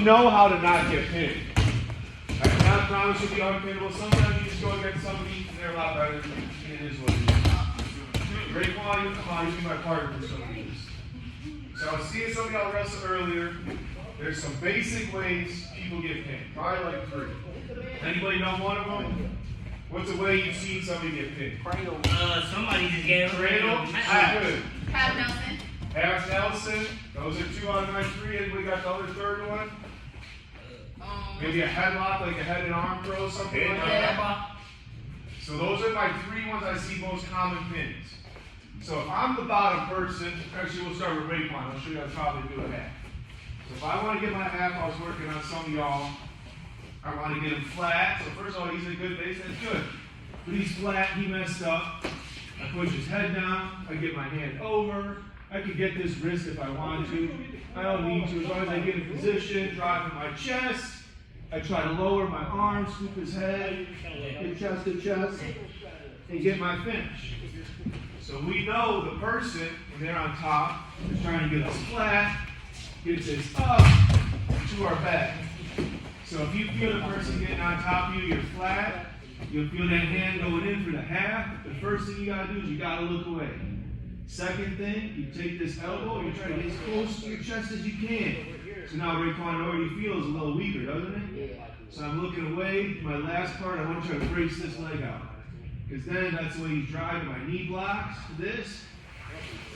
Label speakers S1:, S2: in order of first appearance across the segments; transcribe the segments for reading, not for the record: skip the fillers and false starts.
S1: Know how to not get pinned. I cannot promise you'll be unpinnable. Sometimes you just go against somebody and they're a lot better than you. It is what it is. Raekwon, you come on, you be my partner for some of these. So I was seeing some of y'all wrestle earlier. There's some basic ways people get pinned. Probably like 3. Anybody know one of them? What's a way you've seen somebody get pinned?
S2: Cradle. Somebody just gave a
S1: cradle. Good.
S3: Half Nelson.
S1: Half Nelson. Those are 2 out of my 3. Anybody got the other third one? Maybe a headlock, like a head and arm throw, something like that. So those are my 3 ones I see most common pins. So if I'm the bottom person, actually we'll start with Raekwon. I'll show you how to probably do a half. So if I want to get my half, I was working on some of y'all. I want to get him flat. So first of all, he's a good base. That's good. But he's flat. He messed up. I push his head down. I get my hand over. I can get this wrist if I want to. I don't need to. As long as I get in position, drive in my chest. I try to lower my arm, scoop his head, get chest to chest, and get my finish. So we know the person, when they're on top, is trying to get us flat, gets us up to our back. So if you feel the person getting on top of you, you're flat, you'll feel that hand going in for the half. The first thing you gotta do is you gotta look away. Second thing, you take this elbow, you try to get as close to your chest as you can. So now Raekwon already feels a little weaker, doesn't it? So I'm looking away. My last part, I want to try to brace this leg out. Because then that's the way you drive my knee blocks to this.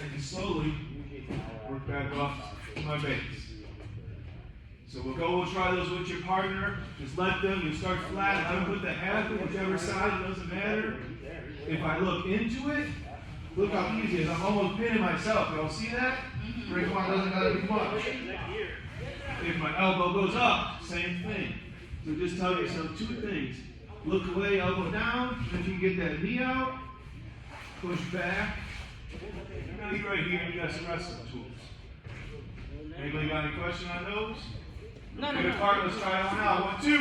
S1: I can slowly work back up to my base. So we'll try those with your partner. Just let them, you start flat, let them put the half on whichever side, it doesn't matter. If I look into it, look how easy it is. I'm almost pinning myself. Y'all see that? Raekwon doesn't gotta do much. If my elbow goes up, same thing. So just tell yourself 2 things. Look away, elbow down. If you can get that knee out, push back. Maybe right here, you got some wrestling tools. Anybody got any question on those? No. Let's try it on out. 1, 2.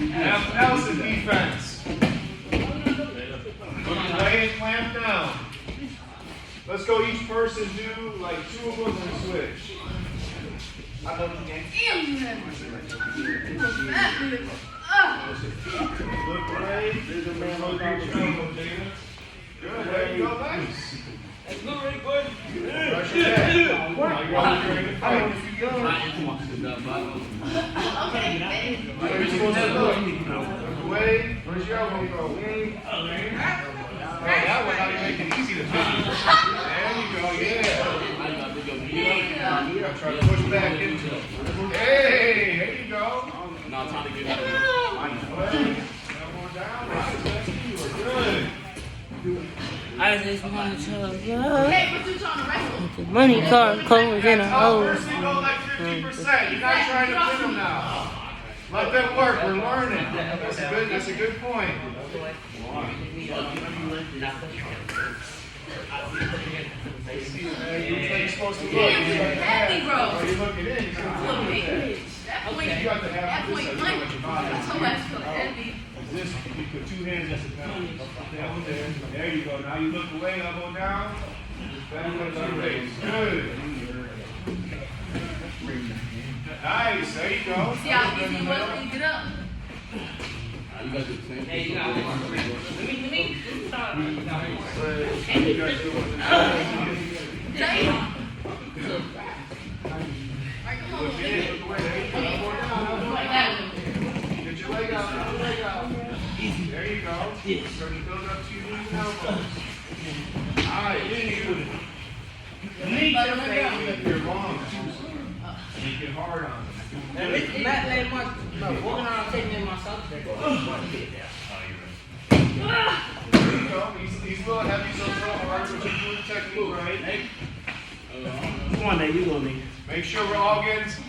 S1: Half Nelson defense. Look away and clamp down. Let's go each person do like 2 of them and switch. I love the game. Look away. There's a man on the good. There you go. Nice. That's good, really good. Brush your head. Now you're ready to fight. Okay. Where are you supposed to look? Away. Where's your elbow go? That one, how do you make it easy to fit? There you go, yeah. Try to push back into it. Hey, there you go. Now time to get out of here. Good.
S2: I just want to tell
S3: Hey, what you trying to wrestle?
S2: the money card comes in a hole.
S1: First thing go like 50%. You're not trying to pin them now. Let them work. We're learning. That's a good point. You're supposed to look.
S3: Happy, bro.
S1: Are you looking in?
S3: That point blank. So much for heavy.
S1: This, you put 2 hands at the pound. That one there. There you go. Now you look away, elbow down. Back towards your base. Good. Nice. There you go.
S3: See how easy it was when you get up?
S4: You guys do the same thing.
S3: Damn.
S1: Get your leg out. There you go. Start to build up to your knees and elbows. Alright, you're wrong. Make it hard on them. There you go. He's a little heavy, so it's a little hard, but you're doing the technique right.
S4: Come on, Dave, you go, me.
S1: Make sure we're all getting some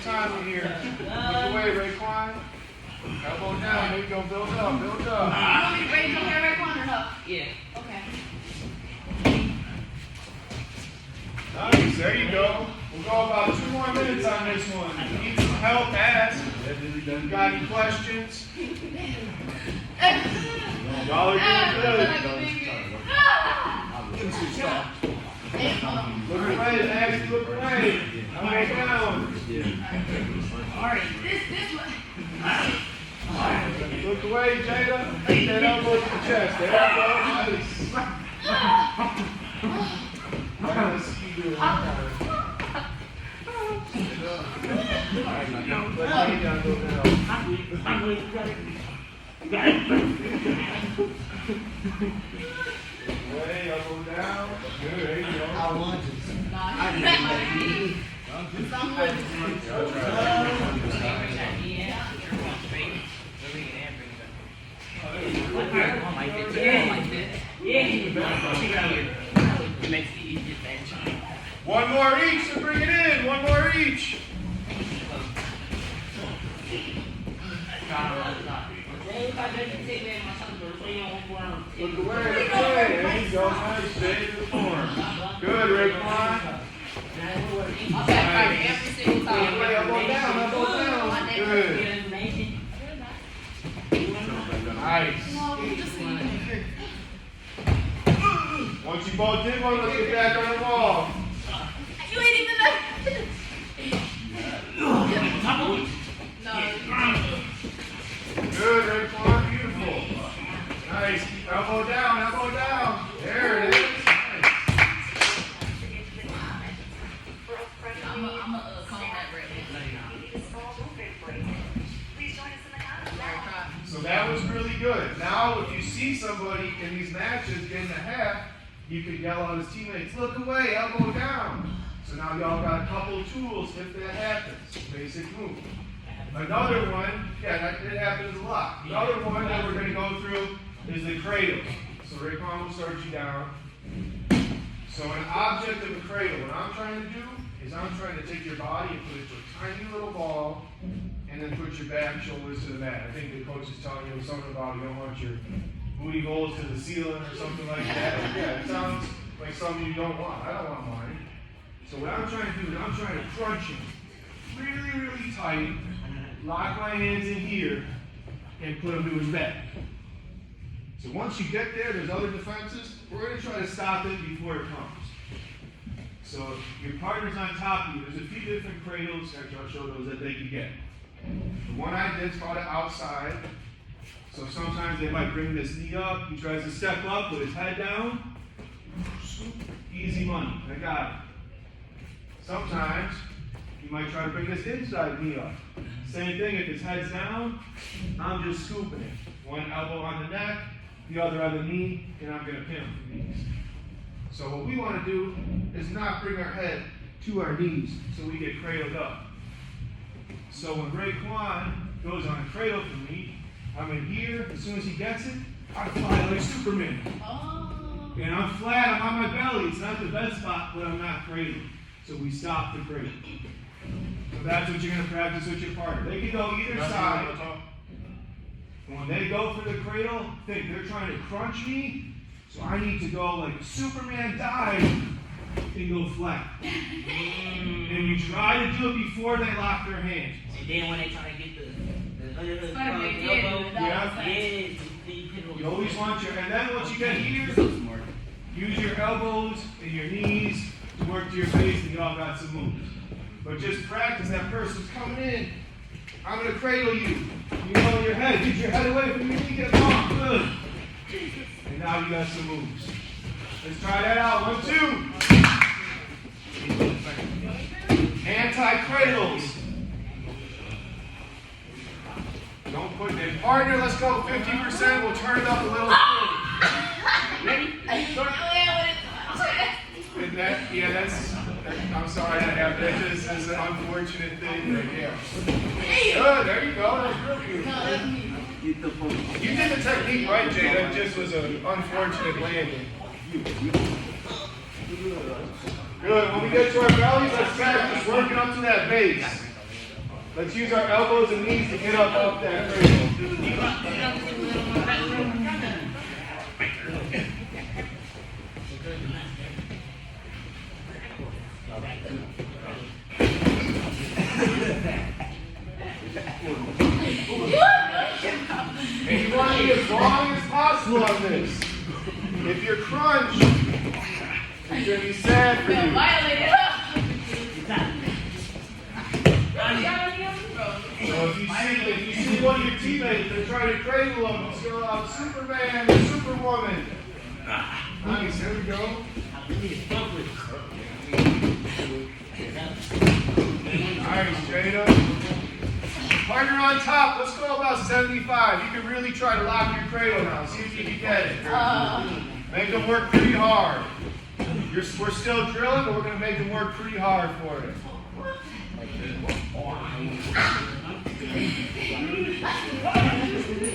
S1: time in here. Look away, Raekwon. Elbow down. There you go. Build up.
S3: You want me to raise your hair, Raekwon, or no?
S2: Yeah.
S3: Okay.
S1: Nice. There you go. We'll go about 2 more minutes on this one. If you need some help, ask. You got any questions? Y'all are doing good.
S3: Ah!
S1: Look away, Max, look away. Elbow down. Look away, Jada. Take that elbow to the chest. There you go. Nice. Way, elbow down. Good, there you go. One more each to bring it in. One more each. Look away, look away. There you go. Nice. Stay to the form. Good, Raekwon.
S3: Every single time.
S1: Elbow down, elbow down. Good. Nice. Once you both did one, let's get back on the wall.
S3: You ain't even there.
S1: Good, Raekwon. Beautiful. Nice. Elbow down, elbow down. There it is. Nice.
S3: I'm a comb that right
S1: So that was really good. Now, if you see somebody in these matches getting a half, you could yell at his teammates, look away, elbow down. So now y'all got a couple of tools if that happens. Basic move. Another one, yeah, it happens a lot. Another one that we're going to go through is the cradle. So Raekwon will start you down. So an object of a cradle, what I'm trying to do is I'm trying to take your body and put it to a tiny little ball and then put your back shoulders to the mat. I think the coach is telling you something about you don't want your booty holes to the ceiling or something like that. Yeah, it sounds like something you don't want. I don't want mine. So what I'm trying to do is I'm trying to crunch him really, really tight, lock my hands in here, and put him to his back. So once you get there, there's other defenses. We're going to try to stop it before it comes. So your partner's on top of you. There's a few different cradles, actually I'll show those that they can get. The one I did is called it outside. So sometimes they might bring this knee up. He tries to step up with his head down. Easy money. I got it. Sometimes you might try to bring this inside knee up. Same thing, if his head's down, I'm just scooping it. One elbow on the neck, the other on the knee, and I'm going to pin him for knees. So what we want to do is not bring our head to our knees so we get cradled up. So when Raekwon goes on a cradle for me, I'm in here. As soon as he gets it, I fly like Superman.
S3: Oh.
S1: And I'm flat, I'm on my belly. It's not the best spot, but I'm not cradled. So we stop the cradle. So that's what you're going to practice with your partner. They can go either side. And when they go for the cradle, think they're trying to crunch me. So I need to go like Superman dive and go flat. And you try to do it before they lock their hands.
S2: And then when they try to get the elbow,
S1: You always want your, and then once you get here, use your elbows and your knees to work to your face, and you all got some moves. But just practice. That person's coming in. I'm going to cradle you. You know your head. Get your head away from your knee. Get off. Good. And now you got some moves. Let's try that out. 1, 2. Anti-cradles. Don't put it in. Partner, let's go 50%. We'll turn it up a little. Ready? And that, yeah, that's, I'm sorry I have that. This is an unfortunate thing right here. Good, there you go. That's real beautiful. You did the technique right, Jay. That just was an unfortunate landing. Good. When we get to our bellies, let's practice working up to that base. Let's use our elbows and knees to get up that cradle. And you want to be as long as possible on this. If you're crunched, gonna be sad for
S3: Feel
S1: you.
S3: violated.
S1: So if you see one of your teammates, they're trying to cradle them, it's going out Superman or Superwoman. Nice, there we go. Nice, Jada. Partner on top, let's go about 75. You can really try to lock your cradle now. See if you can get it. Make them work pretty hard. We're still drilling, but we're going to make them work pretty hard for it.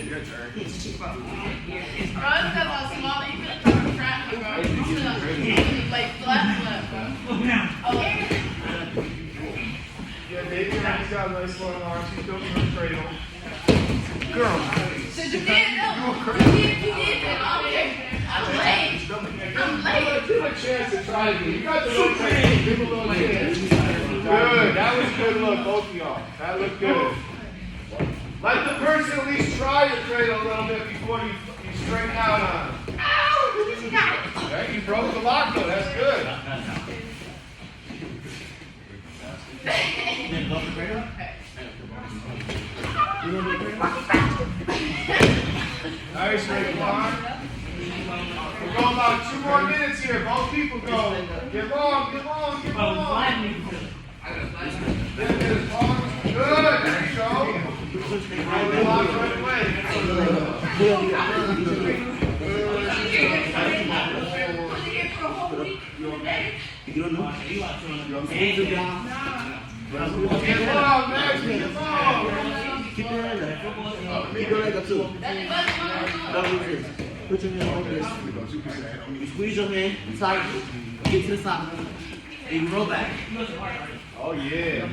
S1: Your turn.
S3: Bro, it's got a smaller. You could have come from trap, bro. Like flat, bro. Oh.
S1: Yeah, David, he's got a nice long arms. He's built for a cradle. Girl.
S3: So you did? No. You did. I'm late. I'm late.
S1: Give him a chance to try to do. You got the little technique. Give him a little chance. Good. That was a good look, both of y'all. That looked good. Let the person at least try to cradle a little bit before you straighten out on him.
S3: Ow! You got it.
S1: Okay, you broke the lock though. That's good. Nice, Raekwon. We're going about 2 more minutes here. Both people go. Get long, get long, get long. Good, there you go. Really lock right away. Get long, Max, get long.
S4: Keep your hand up. Keep your leg up too. Double this. Put your hand like this. You squeeze your hand tight. Get to the side. And you roll back.
S1: Oh, yeah.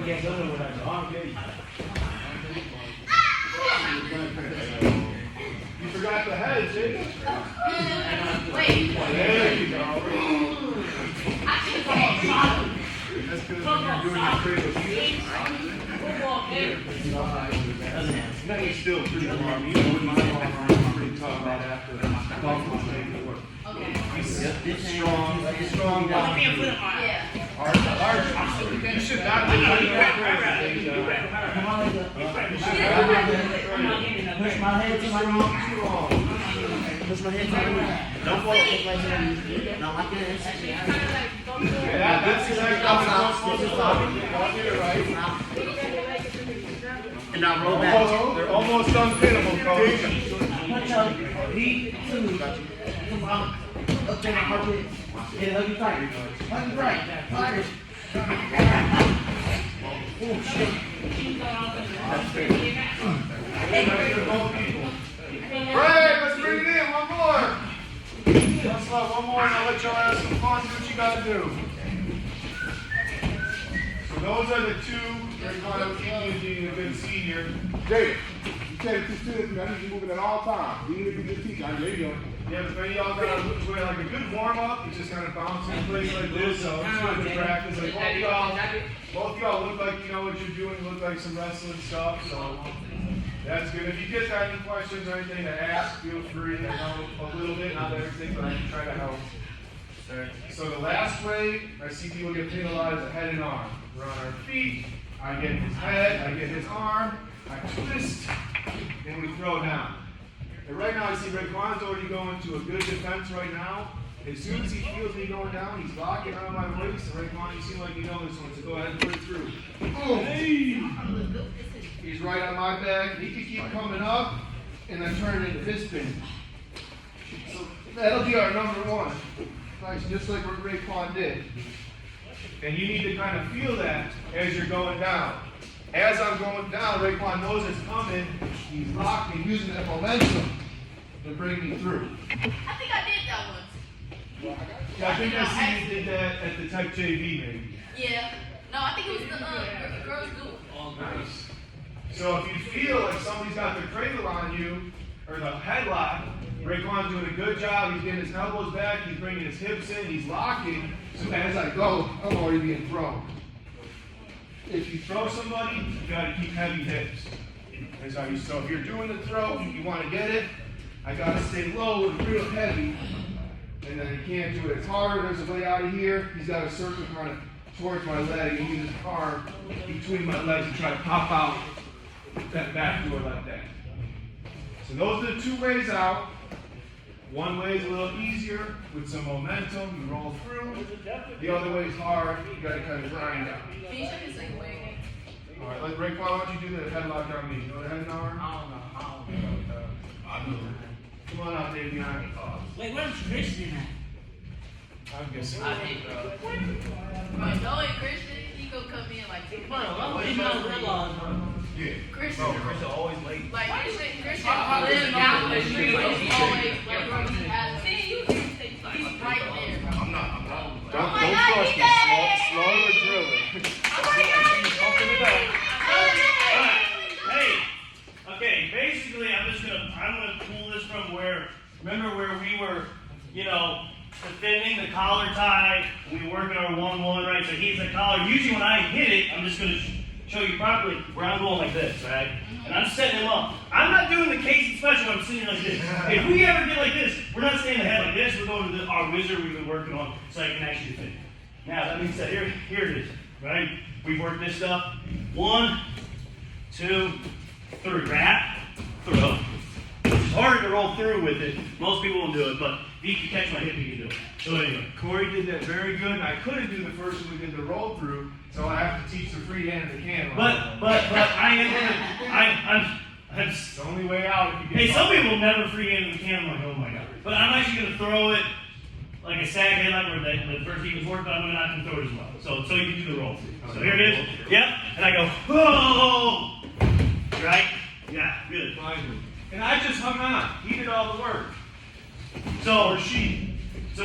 S1: You forgot the head, Jacob.
S3: Wait.
S1: There you go. That's good when you're doing your cradle. He's still pretty warm. He's pretty tough right after that. He's strong. Strong.
S3: Yeah.
S1: You should not be doing that cradle. You should not be doing that cradle.
S4: Push my head to my knee. Push my head to my knee. Don't fall. Push my head. Not like this.
S1: That's exactly how it's supposed to stop. Right.
S4: And now roll back.
S1: They're almost unpinnable, coach.
S4: Punch up. Knee. Two. Come on. Up there, hug it. Yeah, hug you tight. Hug you right. Tight. Oh, shit.
S1: Greg, let's bring it in. One more. Let's let one more and I'll let y'all have some fun. Do what you gotta do. So those are the two. They're going to keep you being a good senior.
S5: Jada, you said it too soon. I need you moving at all times. Even if you just teach, there you go.
S1: Yeah, but then y'all gotta wear like a good warm up. You just kind of bounce in place like this. So it's good to practice. Like both y'all look like you know what you're doing. You look like some wrestling stuff. So that's good. If you get any questions or anything to ask, feel free. I know a little bit, not everything, but I can try to help. So the last way I see people get penalized is head and arm. We're on our feet. I get his head. I get his arm. I twist, and we throw down. And right now I see Raekwon's already going to a good defense right now. As soon as he feels me going down, he's locking on my waist. And Raekwon, you seem like you know this one, so go ahead and put it through. Boom. He's right on my back. He can keep coming up, and then turn it into his spin. So that'll be our number one. Nice, just like what Raekwon did. And you need to kind of feel that as you're going down. As I'm going down, Raekwon knows it's coming. He's locked and using that momentum to bring me through.
S3: I think I did that once.
S1: Yeah, I think I seen you did that at the Tech JV maybe.
S3: Yeah. No, I think it was the girls do.
S1: Nice. So if you feel like somebody's got their cradle on you, or the headlock, Raekwon's doing a good job. He's getting his elbows back. He's bringing his hips in. He's locking. So as I go, I'm already being thrown. If you throw somebody, you got to keep heavy hips. That's how you. So if you're doing the throw, you want to get it. I got to stay low and real heavy and then he can't do it. It's harder. There's a way out of here. He's got to circle kind of towards my leg and use his arm between my legs and try to pop out that back door like that. So those are the two ways out. One way is a little easier with some momentum. You roll through. The other way is hard. You got to kind of grind out.
S3: Can you show me the second way again?
S1: All right, like Ray, why don't you do the headlock on me? You know the head arm? Come on out, Davion.
S2: Wait, where's Christian at?
S1: I'm guessing.
S2: I hate, bro.
S3: Bro, no way, Christian, he gonna come in like 2
S2: Bro,
S3: months.
S2: I'm in my real laws, bro.
S5: Yeah.
S3: Christian,
S5: Christian always late.
S3: like Christian lives down the street. He's always like where he has. See, you he's right there, bro.
S5: I'm not.
S3: Oh my God,
S1: trust
S3: he
S1: me.
S3: did!
S1: Slow or drilling.
S3: Oh my God, he did!
S6: Hey, okay, basically I'm gonna pull this from remember where we were, defending the collar tie, we were working our 1-1, right? So he's the collar. Usually when I hit it, I'm just gonna show you properly where I'm going like this, right? And I'm setting him up. I'm not doing the Casey special, I'm sitting like this. If we ever get like this, we're not staying ahead like this, we're going to our wizard we've been working on so I can actually defend. Now, that being said, here it is, right? We've worked this stuff. 1, 2, 3. Wrap, throw. It's harder to roll through with it. Most people won't do it, but if you can catch my hip, you can do it. So anyway.
S1: Corey did that very good, and I couldn't do the first one we did the roll through, so I have to teach the free hand of the can.
S6: But I am gonna, I'm
S1: It's the only way out if you get
S6: hey, some people never free hand in the can. I'm like, oh my God. But I'm actually gonna throw it like a sag headlock where the first team was working, but I'm not gonna throw it as well. So you can do the roll through. So here it is. Yep. And I go, whoa! Right? Yeah, good.
S1: And I just hung on. He did all the work.
S6: So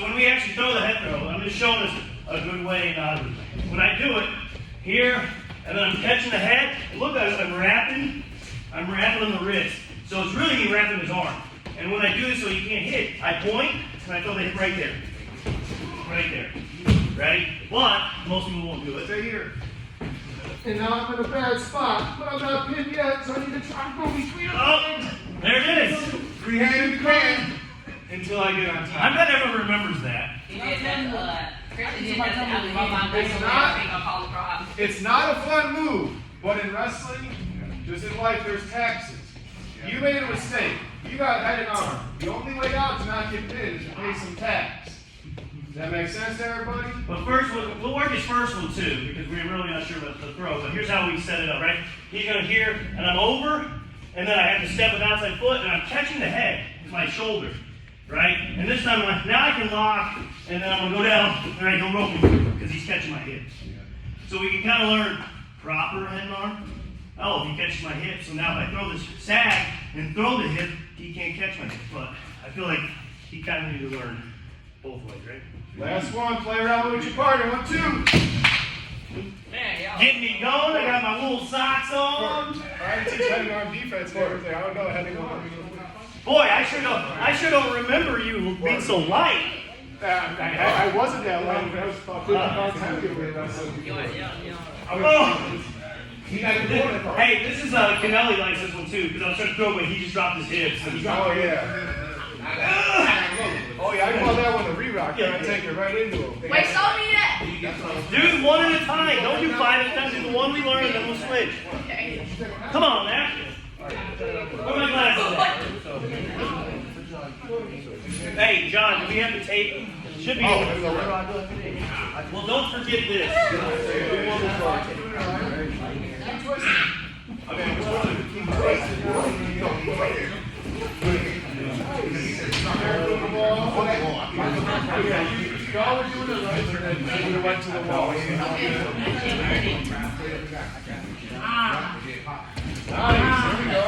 S6: when we actually throw the head throw, I'm just showing us a good way and not a good way. When I do it here, and then I'm catching the head, look at it, I'm wrapping on the wrist. So it's really me wrapping his arm. And when I do this so he can't hit, I point, and I throw the hip right there. Right there. Ready? But most people won't do it.
S1: Stay here. And now I'm in a bad spot, but I'm not pinned yet, so I need to try to go between
S6: Oh, there it is.
S1: Free hand in the can until I get on top.
S6: I bet everyone remembers that.
S2: He did that, Christian did that after my mom
S1: It's not- It's not a fun move, but in wrestling, just in life, there's taxes. You made a mistake. You got head and arm. The only way out to not get pinned is to pay some tax. Does that make sense to everybody?
S6: But first, we'll work his first one too, because we're really not sure about the throw. But here's how we set it up, right? He's going to here, and I'm over, and then I have to step with outside foot, and I'm catching the head with my shoulder, right? And this time, now I can lock, and then I'm going to go down, and I go rolling, because he's catching my hips. So we can kind of learn proper head and arm. Oh, if he catches my hip, so now if I throw this sag and throw the hip, he can't catch my hip. But I feel like he kind of need to learn both ways, right?
S1: Last one. Play around with your partner. 1, 2.
S2: Man, y'all.
S6: Getting me going. I got my wool socks on.
S1: I teach head and arm defense and everything. I don't know head and arm.
S6: Boy, I sure don't remember you being so light.
S1: I wasn't that long. I was about 50 pounds heavier.
S6: Oh.
S1: He got the corner.
S6: Hey, this is Canelli likes this one too, because I was trying to throw, but he just dropped his hips. And
S1: Oh, yeah. Oh, yeah. I call that one the re-rock. I take it right into him.
S3: Wait, show me that.
S6: do one at a time. Don't do 5 at a time. Do the one we learned, and then we'll switch.
S3: Okay.
S6: Come on, man. Where are my glasses? Hey, John, do we have the tape? Should be. Well, don't forget this.
S1: Y'all were doing it right, and then we went to the wall. Nice, there we go.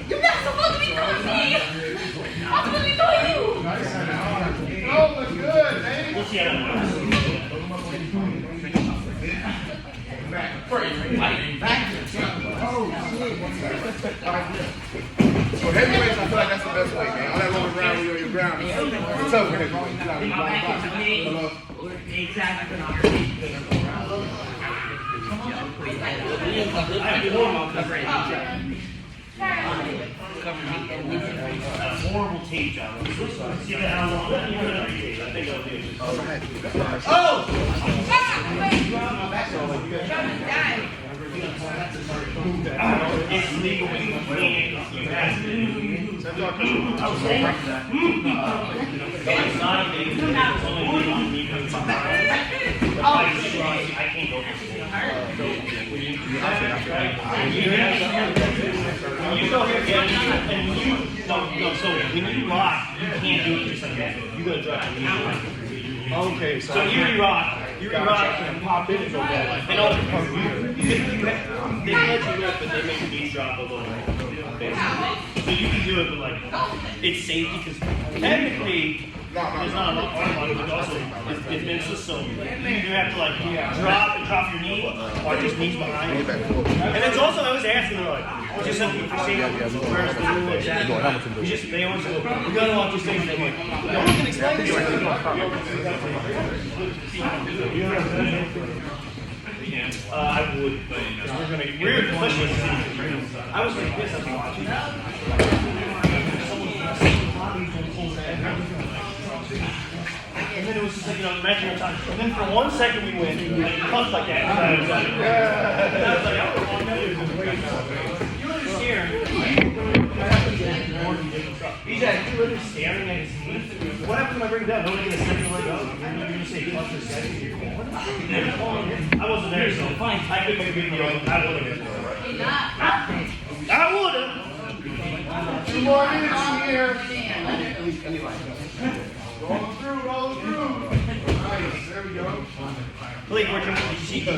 S3: You're not supposed to be doing me. I'm supposed to be doing you.
S1: Nice and hard. Oh, look good, man.
S6: We'll see how that goes.
S5: So heavyweights, I feel like that's the best way, man. All that rolling around when you're on your ground. It's tough with heavyweights.
S2: Exactly.
S6: I have one more. Horrible tape job. See how long? I think I'll do it. It's legal when you have to. I was saying that. It's not a big deal. It's only legal when you have to. I can't go. When you go here, and when you no, so when you rock, you can't do it just like that. You gotta drop your knee.
S1: Okay,
S6: So you re-rock,
S1: and pop in and go back.
S6: and all they let you rip, but they make the beat drop a little bit. So you can do it, but like it's safe because technically there's not a lot of arm, but also it's been so you do have to like drop your knee or just knees behind. And it's also I was asking them like just something for safety. Where's the rule exactly? You just they always go, we gotta walk this thing. No one can explain this. I would, but we're pushing. I was like this. And then it was just like, measuring time. And then for 1 second we went, like, punched like that. And I was like, I don't know. You were scared. He's literally staring at his feet. What happens if I bring it down? Nobody gonna second leg up. You're gonna say punch or second. I wasn't there, so fine. I could make a video. I would have. I would have.
S1: 2 more minutes here. Roll through. Nice, there we go.
S6: Blake, where'd you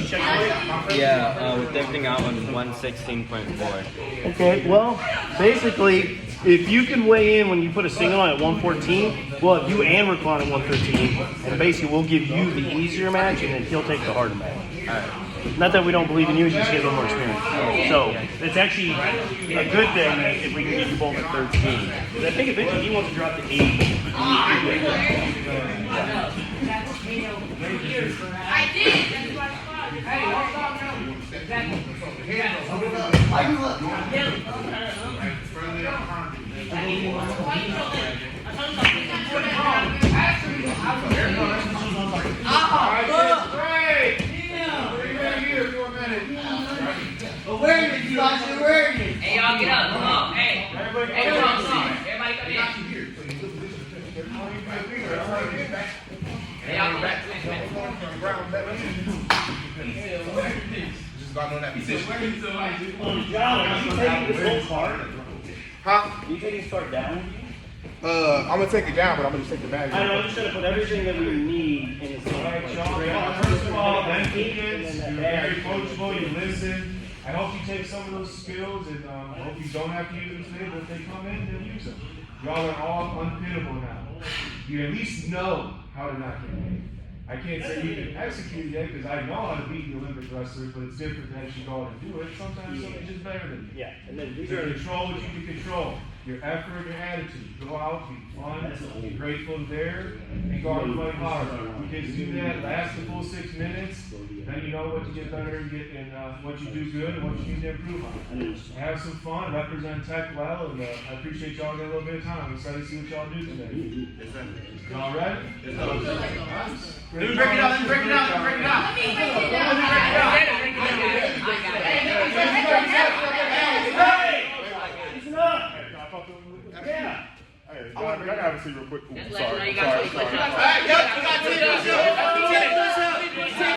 S6: check
S7: Yeah, with everything out on 116.4.
S6: Okay, well, basically, if you can weigh in when you put a single on at 114, well, you and Raquan at 113, and basically we'll give you the easier match, and then he'll take the harder match.
S7: All right.
S6: Not that we don't believe in you, just get a little more experience. So it's actually a good thing that if we can get you both at 13. Because I think eventually he wants to drop to 8.
S3: I did.
S4: Awareness, you guys, awareness.
S2: Hey, y'all get up. Come on. Hey. Everybody come in. Everybody come in. Hey, y'all go back.
S5: Just not on that position.
S6: John, are you taking this whole part?
S5: Huh?
S6: Are you taking this part down?
S5: I'm gonna take it down, but I'm gonna just take the bag.
S6: I know, I'm just trying to put everything that we need in this.
S1: Alright, Sean. First of all, thank you kids. You're very coachable, you listen. I hope you take some of those skills, and I hope you don't have to use them today, but if they come in, then use them. Y'all are all unpinnable now. You at least know how to not get hit. I can't say you can execute it yet, because I know how to beat the Olympic wrestlers, but it's different than actually go out and do it. Sometimes somebody's just better than you.
S6: Yeah, and then these
S1: You
S6: are.
S1: control what you can control. Your effort, your attitude. Go out, be fun, be grateful there, and go out and play hard. You kids do that, last the full 6 minutes, then you know what to get better and what you do good and what you need to improve on. Have some fun, represent Tech well, and I appreciate y'all getting a little bit of time. I'm excited to see what y'all do today. Y'all ready?
S3: Let me
S4: break it up, break it up.
S3: break it down.
S6: Yeah.
S5: Hey, I gotta have a secret real quick.
S2: Just
S5: Ooh,
S2: let you know
S5: sorry.
S2: you got
S5: Sorry.
S2: to
S5: Sorry.
S2: put your.
S4: All right, yep.